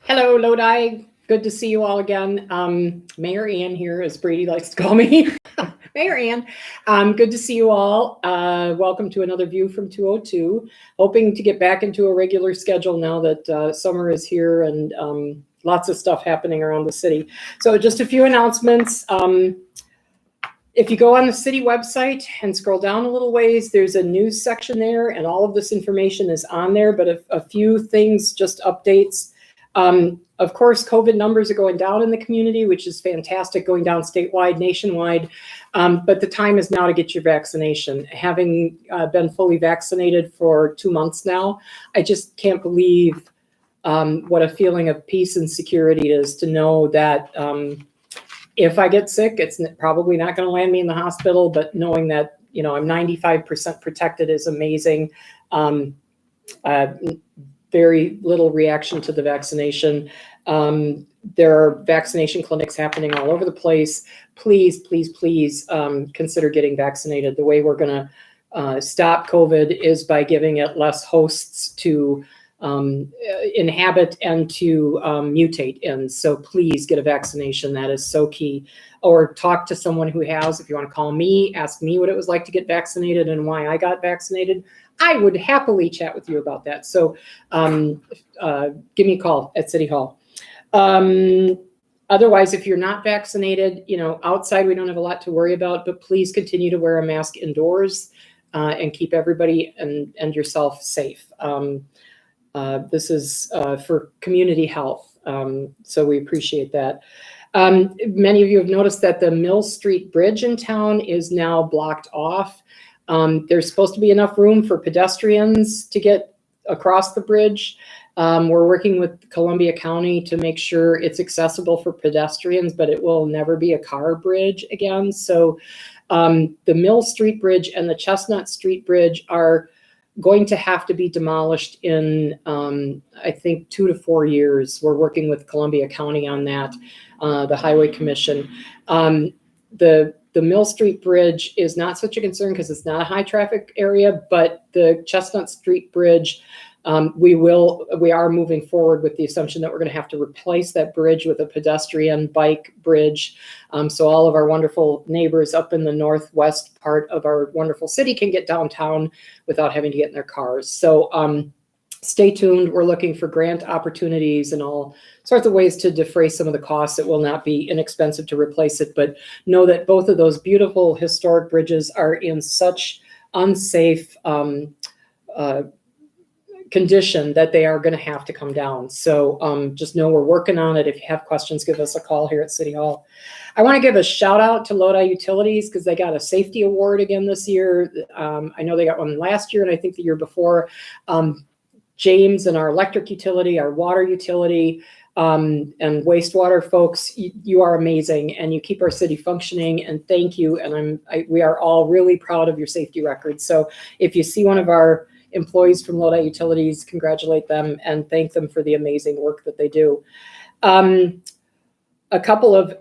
Hello, Lodi. Good to see you all again. Mayor Ann here, as Brady likes to call me. Mayor Ann. Good to see you all. Welcome to another View from 202. Hoping to get back into a regular schedule now that summer is here and lots of stuff happening around the city. So just a few announcements. If you go on the city website and scroll down a little ways, there's a news section there, and all of this information is on there, but a few things, just updates. Of course, COVID numbers are going down in the community, which is fantastic, going down statewide, nationwide. But the time is now to get your vaccination. Having been fully vaccinated for 2 months now, I just can't believe what a feeling of peace and security is to know that if I get sick, it's probably not going to land me in the hospital, but knowing that, you know, I'm 95% protected is amazing. Very little reaction to the vaccination. There are vaccination clinics happening all over the place. Please, please, please consider getting vaccinated. The way we're going to stop COVID is by giving it less hosts to inhabit and to mutate in. So please get a vaccination. That is so key. Or talk to someone who has. If you want to call me, ask me what it was like to get vaccinated and why I got vaccinated. I would happily chat with you about that. So give me a call at City Hall. Otherwise, if you're not vaccinated, you know, outside we don't have a lot to worry about, but please continue to wear a mask indoors and keep everybody and yourself safe. This is for community health, so we appreciate that. Many of you have noticed that the Mill Street Bridge in town is now blocked off. There's supposed to be enough room for pedestrians to get across the bridge. We're working with Columbia County to make sure it's accessible for pedestrians, but it will never be a car bridge again. So the Mill Street Bridge and the Chestnut Street Bridge are going to have to be demolished in, I think, 2 to 4 years. We're working with Columbia County on that, the Highway Commission. The Mill Street Bridge is not such a concern because it's not a high traffic area, but the Chestnut Street Bridge, we are moving forward with the assumption that we're going to have to replace that bridge with a pedestrian bike bridge. So all of our wonderful neighbors up in the northwest part of our wonderful city can get downtown without having to get in their cars. So stay tuned. We're looking for grant opportunities and all sorts of ways to defray some of the costs. It will not be inexpensive to replace it, but know that both of those beautiful historic bridges are in such unsafe condition that they are going to have to come down. So just know we're working on it. If you have questions, give us a call here at City Hall. I want to give a shout out to Lodi Utilities because they got a safety award again this year. I know they got one last year and I think the year before. James and our electric utility, our water utility, and wastewater folks, you are amazing and you keep our city functioning, and thank you. And we are all really proud of your safety record. So if you see one of our employees from Lodi Utilities, congratulate them and thank them for the amazing work that they do. A couple of,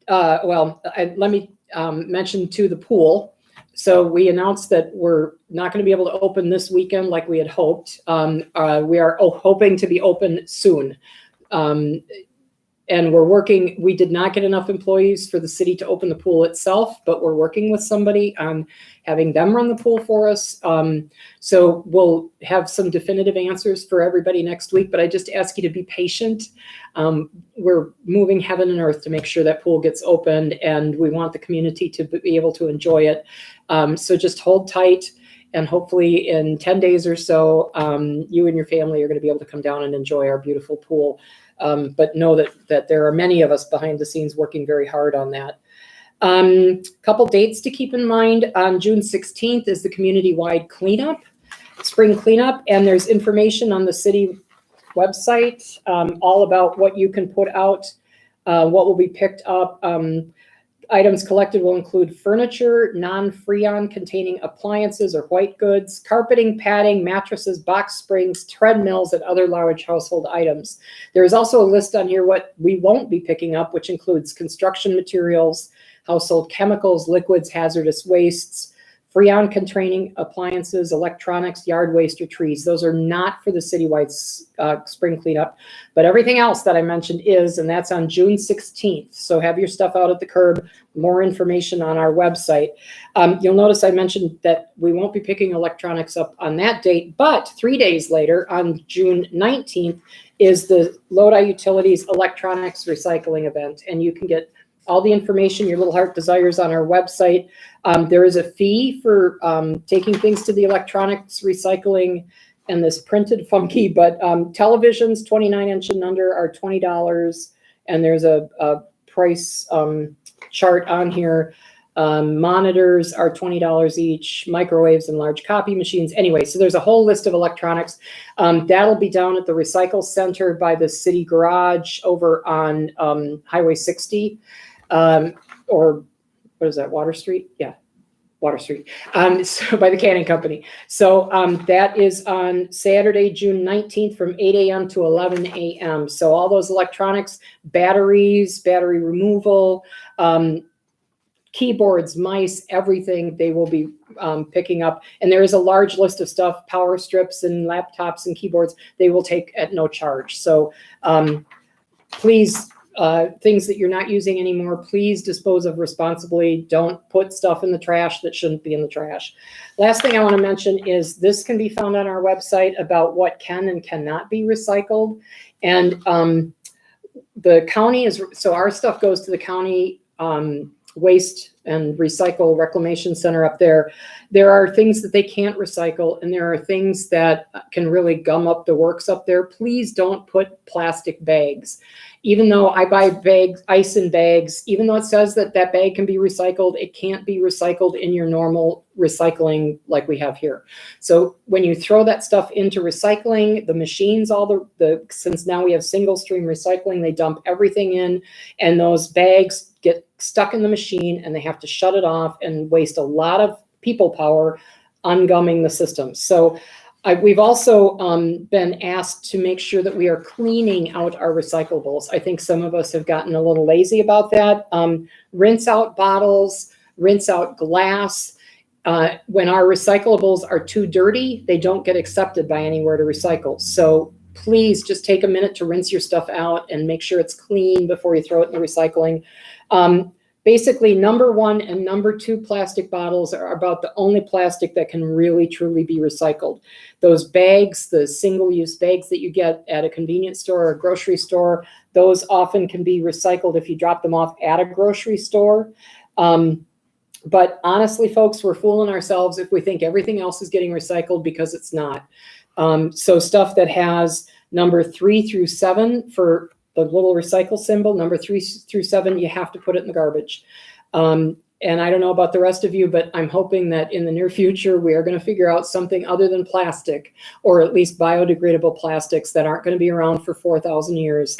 let me mention too the pool. So we announced that we're not going to be able to open this weekend like we had hoped. We are hoping to be open soon. And we're working, we did not get enough employees for the city to open the pool itself, but we're working with somebody on having them run the pool for us. So we'll have some definitive answers for everybody next week, but I just ask you to be patient. We're moving heaven and earth to make sure that pool gets opened, and we want the community to be able to enjoy it. So just hold tight, and hopefully in 10 days or so, you and your family are going to be able to come down and enjoy our beautiful pool. But know that there are many of us behind the scenes working very hard on that. Couple dates to keep in mind. On June 16th is the community-wide cleanup, spring cleanup, and there's information on the city website all about what you can put out, what will be picked up. Items collected will include furniture, non-Freon containing appliances or white goods, carpeting, padding, mattresses, box springs, treadmills, and other large household items. There is also a list on here what we won't be picking up, which includes construction materials, household chemicals, liquids, hazardous wastes, Freon containing appliances, electronics, yard waste, or trees. Those are not for the citywide spring cleanup, but everything else that I mentioned is, and that's on June 16th. So have your stuff out at the curb. More information on our website. You'll notice I mentioned that we won't be picking electronics up on that date, but 3 days later, on June 19th, is the Lodi Utilities Electronics Recycling event, and you can get all the information your little heart desires on our website. There is a fee for taking things to the electronics recycling, and this printed funky, but televisions 29-inch and under are $20, and there's a price chart on here. Monitors are $20 each, microwaves and large copy machines. Anyway, so there's a whole list of electronics. That'll be down at the Recycle Center by the city garage over on Highway 60, or what is that, Water Street? Yeah, Water Street, so by the Canning Company. So that is on Saturday, June 19th from 8 a.m. to 11 a.m. So all those electronics, batteries, battery removal, keyboards, mice, everything they will be picking up. And there is a large list of stuff, power strips and laptops and keyboards, they will take at no charge. So please, things that you're not using anymore, please dispose of responsibly. Don't put stuff in the trash that shouldn't be in the trash. Last thing I want to mention is this can be found on our website about what can and cannot be recycled. And the county is, so our stuff goes to the county waste and recycle reclamation center up there. There are things that they can't recycle, and there are things that can really gum up the works up there. Please don't put plastic bags. Even though I buy bags, ice in bags, even though it says that that bag can be recycled, it can't be recycled in your normal recycling like we have here. So when you throw that stuff into recycling, the machines, since now we have single stream recycling, they dump everything in, and those bags get stuck in the machine and they have to shut it off and waste a lot of people power ungumming the system. So we've also been asked to make sure that we are cleaning out our recyclables. I think some of us have gotten a little lazy about that. Rinse out bottles, rinse out glass. When our recyclables are too dirty, they don't get accepted by anywhere to recycle. So please just take a minute to rinse your stuff out and make sure it's clean before you throw it in the recycling. Basically, number 1 and number 2 plastic bottles are about the only plastic that can really, truly be recycled. Those bags, the single-use bags that you get at a convenience store or a grocery store, those often can be recycled if you drop them off at a grocery store. But honestly, folks, we're fooling ourselves if we think everything else is getting recycled, because it's not. So stuff that has number 3 through 7 for the little recycle symbol, number 3 through 7, you have to put it in the garbage. And I don't know about the rest of you, but I'm hoping that in the near future, we are going to figure out something other than plastic, or at least biodegradable plastics that aren't going to be around for 4,000 years.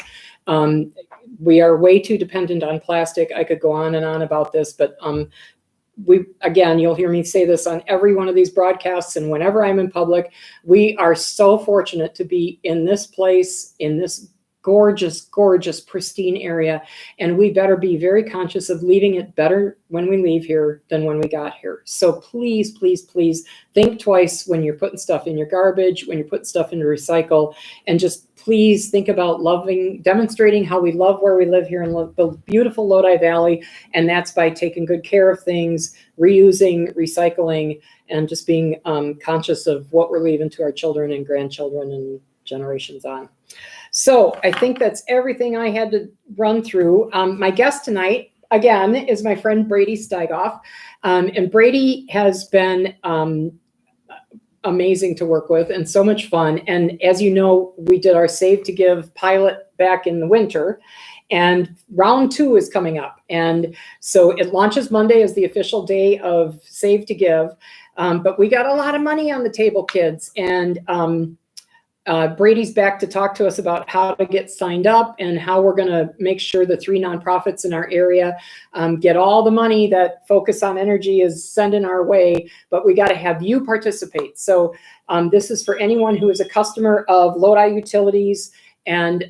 We are way too dependent on plastic. I could go on and on about this, but again, you'll hear me say this on every one of these broadcasts, and whenever I'm in public, we are so fortunate to be in this place, in this gorgeous, gorgeous, pristine area. And we better be very conscious of leaving it better when we leave here than when we got here. So please, please, please think twice when you're putting stuff in your garbage, when you're putting stuff into recycle, and just please think about demonstrating how we love where we live here in the beautiful Lodi Valley. And that's by taking good care of things, reusing, recycling, and just being conscious of what we're leaving to our children and grandchildren and generations on. So I think that's everything I had to run through. My guest tonight, again, is my friend Brady Steigauf. And Brady has been amazing to work with and so much fun. And as you know, we did our Save to Give pilot back in the winter, and round 2 is coming up. And so it launches Monday as the official day of Save to Give. But we got a lot of money on the table, kids. And Brady's back to talk to us about how to get signed up and how we're going to make sure the 3 nonprofits in our area get all the money that Focus on Energy is sending our way, but we got to have you participate. So this is for anyone who is a customer of Lodi Utilities and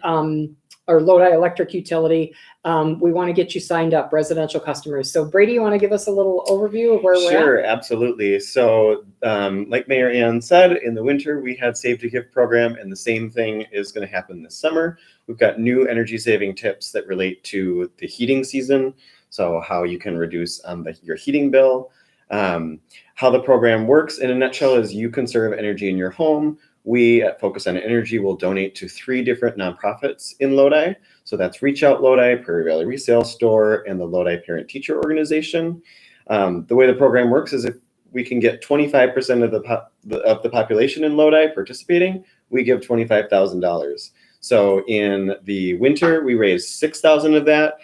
or Lodi Electric Utility, we want to get you signed up, residential customers. So Brady, you want to give us a little overview of where we're at? Sure, absolutely. So like Mayor Ann said, in the winter, we had Save to Give program, and the same thing is going to happen this summer. We've got new energy saving tips that relate to the heating season. So how you can reduce your heating bill. How the program works in a nutshell is you conserve energy in your home. We at Focus on Energy will donate to 3 different nonprofits in Lodi. So that's Reach Out Lodi, Prairie Valley Resale Store, and the Lodi Parent Teacher Organization. The way the program works is if we can get 25% of the population in Lodi participating, we give $25,000. So in the winter, we raised $6,000 of that.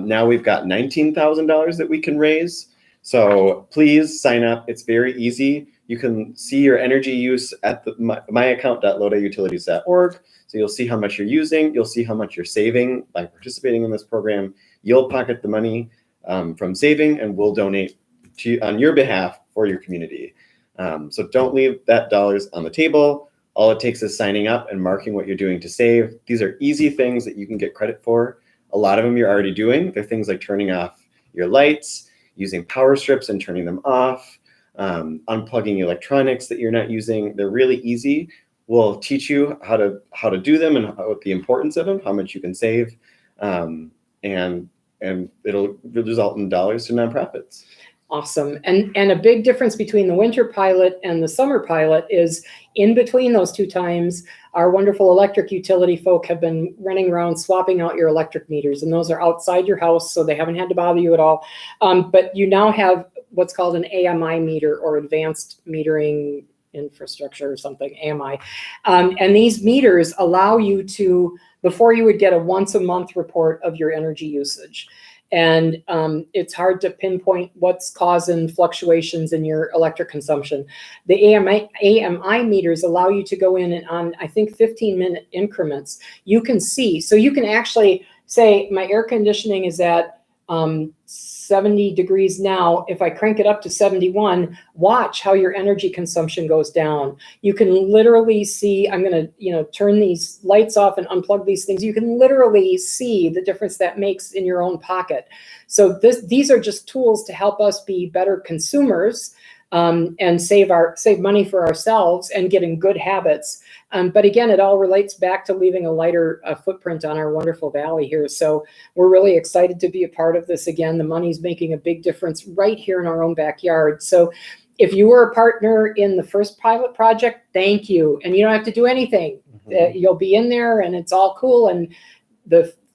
Now we've got $19,000 that we can raise. So please sign up. It's very easy. You can see your energy use at the myaccount.lodiutilities.org. So you'll see how much you're using. You'll see how much you're saving by participating in this program. You'll pocket the money from saving, and we'll donate to you on your behalf for your community. So don't leave that dollars on the table. All it takes is signing up and marking what you're doing to save. These are easy things that you can get credit for. A lot of them you're already doing. They're things like turning off your lights, using power strips and turning them off, unplugging electronics that you're not using. They're really easy. We'll teach you how to do them and the importance of them, how much you can save, and it'll result in dollars to nonprofits. Awesome. And a big difference between the winter pilot and the summer pilot is in between those 2 times, our wonderful electric utility folk have been running around swapping out your electric meters, and those are outside your house, so they haven't had to bother you at all. But you now have what's called an AMI meter, or advanced metering infrastructure or something, AMI. And these meters allow you to, before you would get a once a month report of your energy usage. And it's hard to pinpoint what's causing fluctuations in your electric consumption. The AMI meters allow you to go in and on, I think, 15-minute increments. You can see, so you can actually say, my air conditioning is at 70 degrees now. If I crank it up to 71, watch how your energy consumption goes down. You can literally see, I'm going to, turn these lights off and unplug these things. You can literally see the difference that makes in your own pocket. So these are just tools to help us be better consumers, and save money for ourselves and get in good habits. But again, it all relates back to leaving a lighter footprint on our wonderful valley here. So we're really excited to be a part of this again. The money's making a big difference right here in our own backyard. So if you were a partner in the first pilot project, thank you. And you don't have to do anything. You'll be in there and it's all cool. And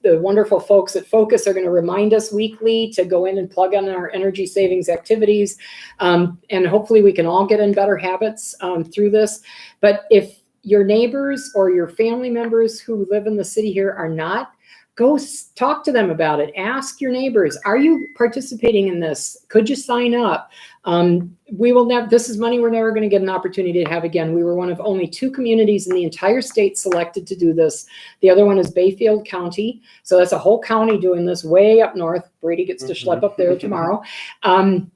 the wonderful folks at Focus are going to remind us weekly to go in and plug on our energy savings activities. And hopefully we can all get in better habits through this. But if your neighbors or your family members who live in the city here are not, go talk to them about it. Ask your neighbors, are you participating in this? Could you sign up? We will never, this is money we're never going to get an opportunity to have again. We were one of only 2 communities in the entire state selected to do this. The other one is Bayfield County. So that's a whole county doing this way up north. Brady gets to schlep up there tomorrow.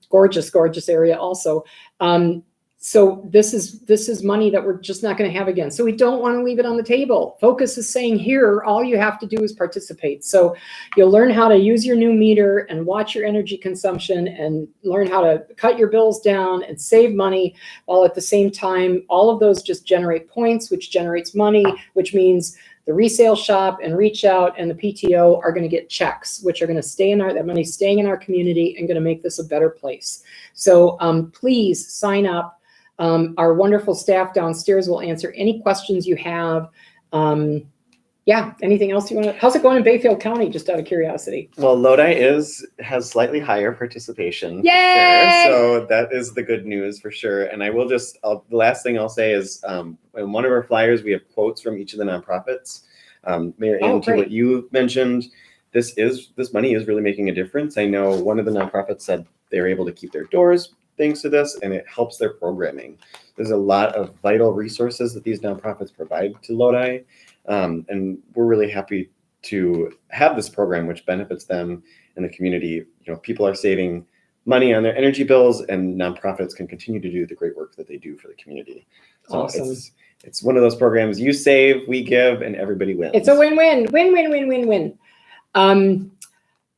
Gorgeous, gorgeous area also. So this is money that we're just not going to have again. So we don't want to leave it on the table. Focus is saying here, all you have to do is participate. So you'll learn how to use your new meter and watch your energy consumption and learn how to cut your bills down and save money, while at the same time, all of those just generate points, which generates money, which means the resale shop and Reach Out and the PTO are going to get checks, which are going to stay in that money's staying in our community and going to make this a better place. So please sign up. Our wonderful staff downstairs will answer any questions you have. Yeah, anything else you want to, how's it going in Bayfield County, just out of curiosity? Well, Lodi has slightly higher participation. Yay! For sure. So that is the good news for sure. And I will the last thing I'll say is in one of our flyers, we have quotes from each of the nonprofits. Mayor Ann, to what you mentioned, this money is really making a difference. I know one of the nonprofits said they were able to keep their doors thanks to this, and it helps their programming. There's a lot of vital resources that these nonprofits provide to Lodi, and we're really happy to have this program, which benefits them and the community. People are saving money on their energy bills, and nonprofits can continue to do the great work that they do for the community. So Awesome. it's one of those programs you save, we give, and everybody wins. It's a win-win, win-win.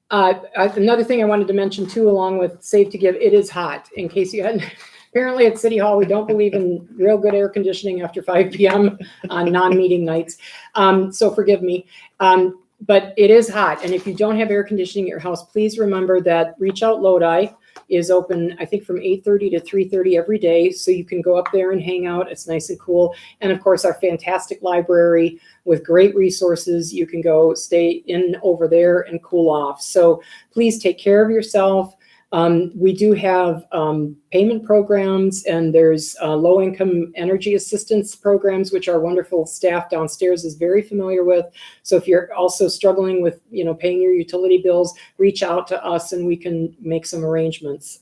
Another thing I wanted to mention too, along with Save to Give, it is hot. In case you hadn't, apparently at City Hall, we don't believe in real good air conditioning after 5 p.m. on non-meeting nights. So forgive me. But it is hot. And if you don't have air conditioning at your house, please remember that Reach Out Lodi is open, I think, from 8:30 to 3:30 every day. So you can go up there and hang out. It's nice and cool. And of course, our fantastic library with great resources. You can go stay in over there and cool off. So please take care of yourself. We do have payment programs, and there's low-income energy assistance programs, which our wonderful staff downstairs is very familiar with. So if you're also struggling with, paying your utility bills, reach out to us and we can make some arrangements.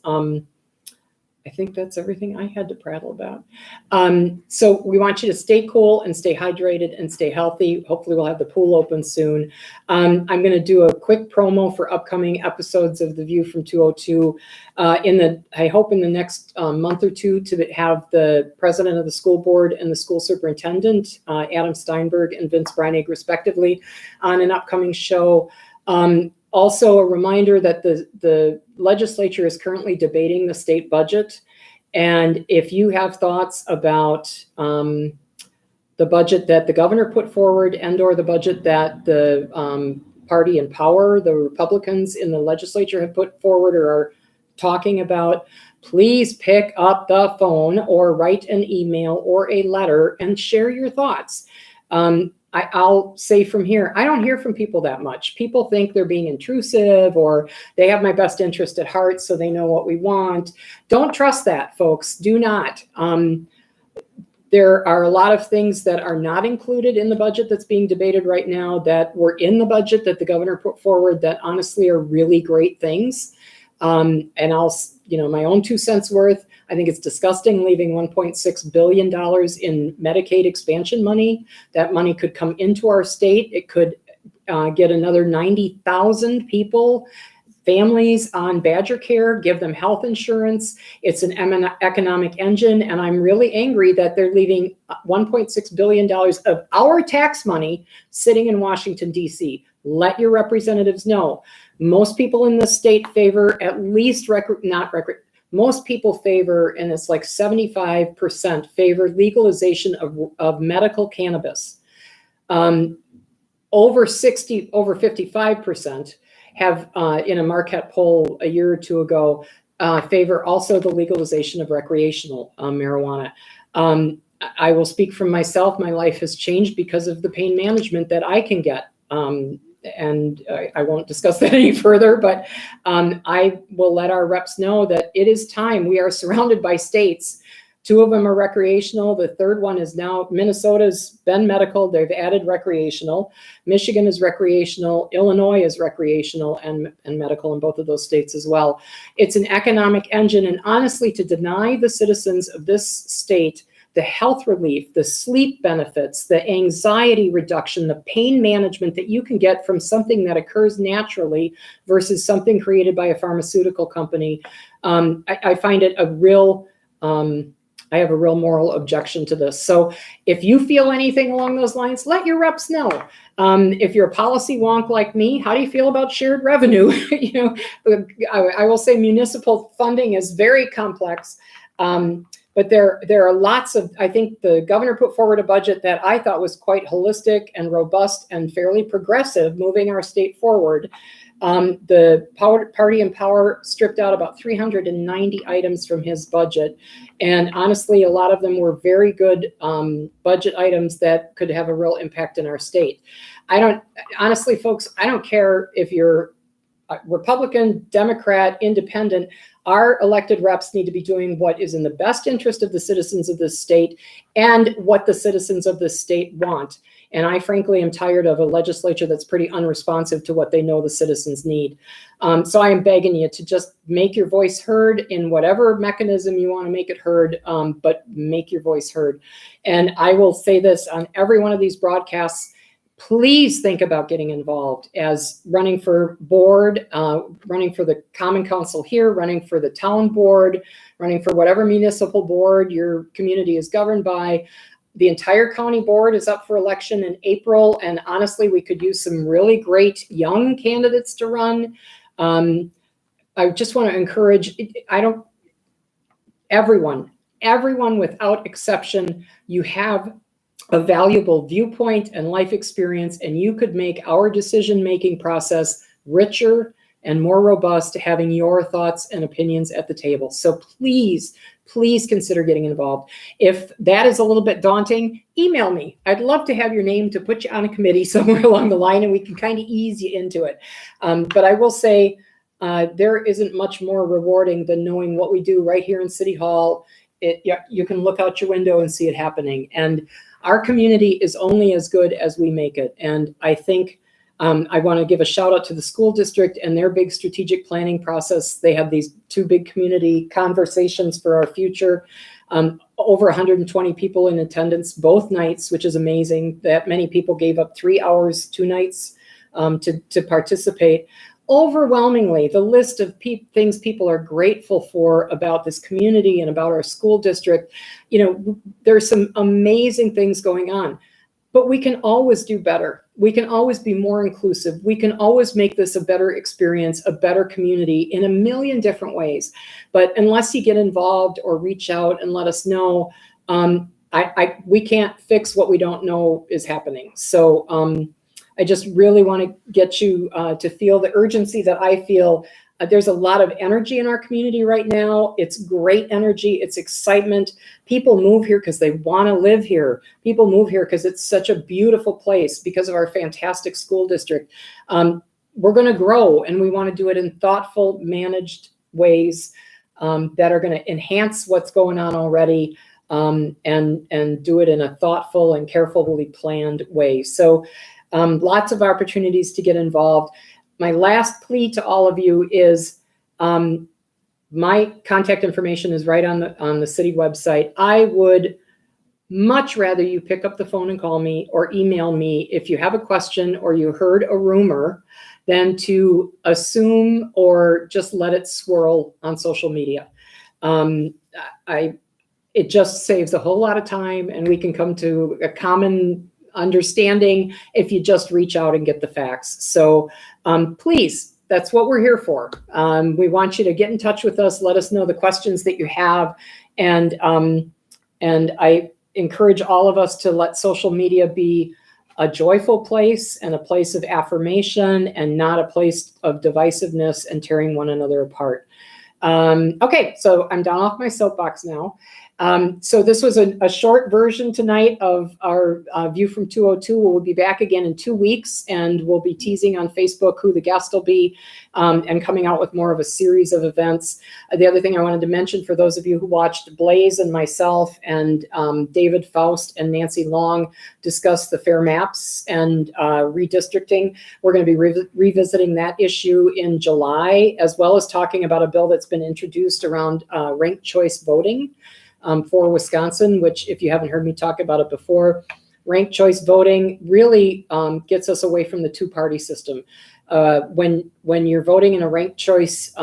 I think that's everything I had to prattle about. So we want you to stay cool and stay hydrated and stay healthy. Hopefully we'll have the pool open soon. I'm going to do a quick promo for upcoming episodes of The View from 202. I hope in the next month or two to have the president of the school board and the school superintendent, Adam Steinberg and Vince Breinig, respectively, on an upcoming show. Also, a reminder that the legislature is currently debating the state budget. And if you have thoughts about the budget that the governor put forward and/or the budget that the party in power, the Republicans in the legislature, have put forward or are talking about, please pick up the phone or write an email or a letter and share your thoughts. I'll say from here, I don't hear from people that much. People think they're being intrusive or they have my best interest at heart, so they know what we want. Don't trust that, folks. Do not. There are a lot of things that are not included in the budget that's being debated right now that were in the budget that the governor put forward that honestly are really great things. And I'll, my own 2 cents worth. I think it's disgusting leaving $1.6 billion in Medicaid expansion money. That money could come into our state. It could get another 90,000 people, families on Badger Care, give them health insurance. It's an economic engine. And I'm really angry that they're leaving $1.6 billion of our tax money sitting in Washington, D.C. Let your representatives know. Most people in the state favor at least most people favor, and it's like 75% favor legalization of medical cannabis. Over 55% have, in a Marquette poll a year or two ago, favor also the legalization of recreational marijuana. I will speak for myself. My life has changed because of the pain management that I can get. And I won't discuss that any further, but I will let our reps know that it is time. We are surrounded by states. 2 of them are recreational. The third one is now, Minnesota's been medical. They've added recreational. Michigan is recreational. Illinois is recreational and medical in both of those states as well. It's an economic engine. And honestly, to deny the citizens of this state the health relief, the sleep benefits, the anxiety reduction, the pain management that you can get from something that occurs naturally versus something created by a pharmaceutical company. I find it a real, I have a real moral objection to this. So if you feel anything along those lines, let your reps know. If you're a policy wonk like me, how do you feel about shared revenue? I will say municipal funding is very complex. But there are lots of, I think the governor put forward a budget that I thought was quite holistic and robust and fairly progressive, moving our state forward. The party in power stripped out about 390 items from his budget. And honestly, a lot of them were very good budget items that could have a real impact in our state. Honestly, folks, I don't care if you're Republican, Democrat, Independent. Our elected reps need to be doing what is in the best interest of the citizens of this state and what the citizens of this state want. And I frankly am tired of a legislature that's pretty unresponsive to what they know the citizens need. So I am begging you to just make your voice heard in whatever mechanism you want to make it heard, but make your voice heard. And I will say this on every one of these broadcasts, please think about getting involved as running for board, running for the Common Council here, running for the town board, running for whatever municipal board your community is governed by. The entire county board is up for election in April, and honestly, we could use some really great young candidates to run. I just want to encourage, everyone without exception, you have a valuable viewpoint and life experience, and you could make our decision-making process richer and more robust, having your thoughts and opinions at the table. So please consider getting involved. If that is a little bit daunting, email me. I'd love to have your name to put you on a committee somewhere along the line, and we can kind of ease you into it. But I will say, there isn't much more rewarding than knowing what we do right here in City Hall. You can look out your window and see it happening. And our community is only as good as we make it. And I think I want to give a shout out to the school district and their big strategic planning process. They had these 2 big community conversations for our future. Over 120 people in attendance both nights, which is amazing. That many people gave up 3 hours, 2 nights to participate. Overwhelmingly, the list of things people are grateful for about this community and about our school district, there's some amazing things going on, but we can always do better. We can always be more inclusive. We can always make this a better experience, a better community in a million different ways. But unless you get involved or reach out and let us know, we can't fix what we don't know is happening. So, I just really want to get you to feel the urgency that I feel. There's a lot of energy in our community right now. It's great energy. It's excitement. People move here because they want to live here. People move here because it's such a beautiful place because of our fantastic school district. We're going to grow, and we want to do it in thoughtful, managed ways that are going to enhance what's going on already, and do it in a thoughtful and carefully planned way. So lots of opportunities to get involved. My last plea to all of you is my contact information is right on the city website. I would much rather you pick up the phone and call me or email me if you have a question or you heard a rumor than to assume or just let it swirl on social media. It just saves a whole lot of time, and we can come to a common understanding if you just reach out and get the facts. So please, that's what we're here for. We want you to get in touch with us. Let us know the questions that you have. And I encourage all of us to let social media be a joyful place and a place of affirmation and not a place of divisiveness and tearing one another apart. Okay, so I'm down off my soapbox now. So this was a short version tonight of our View from 202. We'll be back again in 2 weeks, and we'll be teasing on Facebook who the guest will be, and coming out with more of a series of events. The other thing I wanted to mention for those of you who watched Blaze and myself and David Faust and Nancy Long discuss the fair maps and redistricting, we're going to be revisiting that issue in July, as well as talking about a bill that's been introduced around ranked choice voting for Wisconsin, which, if you haven't heard me talk about it before, ranked choice voting really gets us away from the 2-party system. When you're voting in a ranked choice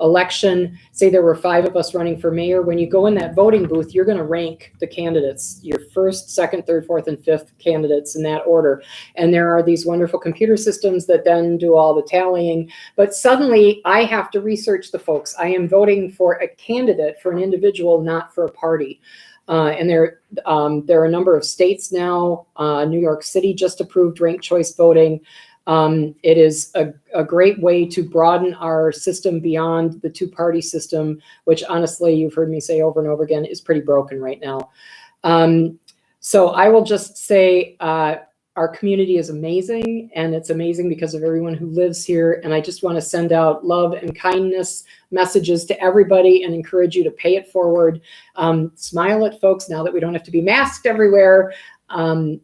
election, say there were 5 of us running for mayor, when you go in that voting booth, you're going to rank the candidates, your first, second, third, fourth, and fifth candidates in that order. And there are these wonderful computer systems that then do all the tallying. But suddenly I have to research the folks. I am voting for a candidate, for an individual, not for a party. And there are a number of states now. New York City just approved ranked choice voting. It is a great way to broaden our system beyond the 2-party system, which honestly, you've heard me say over and over again, is pretty broken right now. So I will just say our community is amazing, and it's amazing because of everyone who lives here. And I just want to send out love and kindness messages to everybody and encourage you to pay it forward. Smile at folks now that we don't have to be masked everywhere. And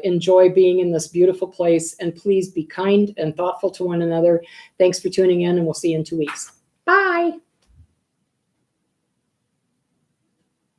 enjoy being in this beautiful place. And please be kind and thoughtful to one another. Thanks for tuning in, and we'll see you in 2 weeks. Bye.